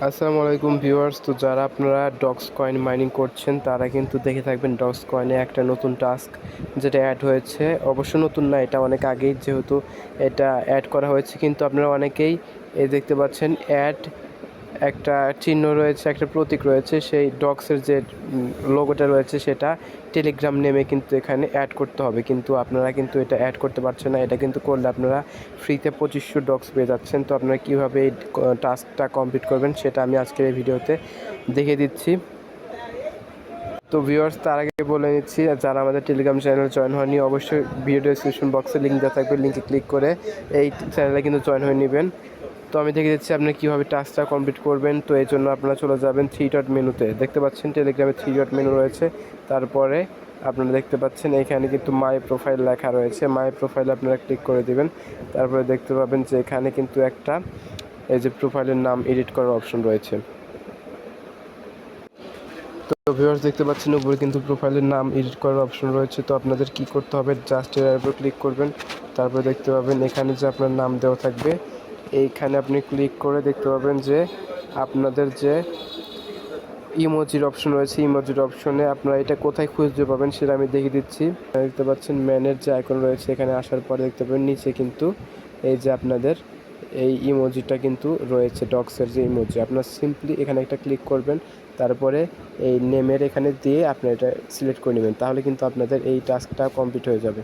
আসসালামু আলাইকুম ভিউয়ার্স। তো যারা আপনারা ডক্স কয়েন মাইনিং করছেন তারা কিন্তু দেখে থাকবেন ডক্স কয়েনে একটা নতুন টাস্ক যেটা অ্যাড হয়েছে। অবশ্য নতুন না, এটা অনেক আগেই যেহেতু এটা অ্যাড করা হয়েছে, কিন্তু আপনারা অনেকেই এই দেখতে পাচ্ছেন অ্যাড একটা চিহ্ন রয়েছে, একটা প্রতীক রয়েছে, সেই ডক্সের যে লোগোটা রয়েছে সেটা টেলিগ্রাম নেমে কিন্তু এখানে অ্যাড করতে হবে, কিন্তু আপনারা কিন্তু এটা অ্যাড করতে পারছেন না। এটা কিন্তু করলে আপনারা ফ্রিতে 2500 ডক্স পেয়ে যাচ্ছেন। তো আপনারা কীভাবে এই টাস্কটা কমপ্লিট করবেন সেটা আমি আজকের এই ভিডিওতে দেখিয়ে দিচ্ছি। তো ভিউয়ার্স, তার আগে বলে নিচ্ছি, যারা আমাদের টেলিগ্রাম চ্যানেল জয়েন হয়নি অবশ্যই ভিডিও ডেসক্রিপশন বক্সে লিঙ্ক দেওয়া থাকবে, লিঙ্কে ক্লিক করে এই চ্যানেলে কিন্তু জয়েন হয়ে নেবেন। তো আমি দেখে দিচ্ছি আপনি কীভাবে টাস্কটা কমপ্লিট করবেন। তো এই জন্য আপনারা চলে যাবেন 3 ডট মেনুতে, দেখতে পাচ্ছেন টেলিগ্রামে 3 ডট মেনু রয়েছে। তারপরে আপনারা দেখতে পাচ্ছেন এখানে কিন্তু মাই প্রোফাইল লেখা রয়েছে, মাই প্রোফাইলে আপনারা ক্লিক করে দিবেন। তারপরে দেখতে পাবেন যে এখানে কিন্তু একটা এই যে প্রোফাইলের নাম এডিট করার অপশন রয়েছে। তো ভিউয়ার্স, দেখতে পাচ্ছেন উপরে কিন্তু প্রোফাইলের নাম এডিট করার অপশন রয়েছে। তো আপনাদের কি করতে হবে, জাস্ট এর উপর ক্লিক করবেন। তারপরে দেখতে পাবেন এখানে যে আপনার নাম দেওয়া থাকবে, এইখানে আপনি ক্লিক করে দেখতে পাবেন যে আপনাদের যে ইমোজির অপশন রয়েছে, ইমোজির অপশনে আপনারা এটা কোথায় খুঁজতে পাবেন সেটা আমি দেখিয়ে দিচ্ছি। দেখতে পাচ্ছেন ম্যানের যে আইকন রয়েছে, এখানে আসার পরে দেখতে পাবেন নিচে কিন্তু এই যে আপনাদের এই ইমোজিটা কিন্তু রয়েছে, ডক্সের যে ইমোজি, আপনার সিম্পলি এখানে একটা ক্লিক করবেন। তারপরে এই নেমের এখানে দিয়ে আপনি এটা সিলেক্ট করে নেবেন, তাহলে কিন্তু আপনাদের এই টাস্কটা কমপ্লিট হয়ে যাবে।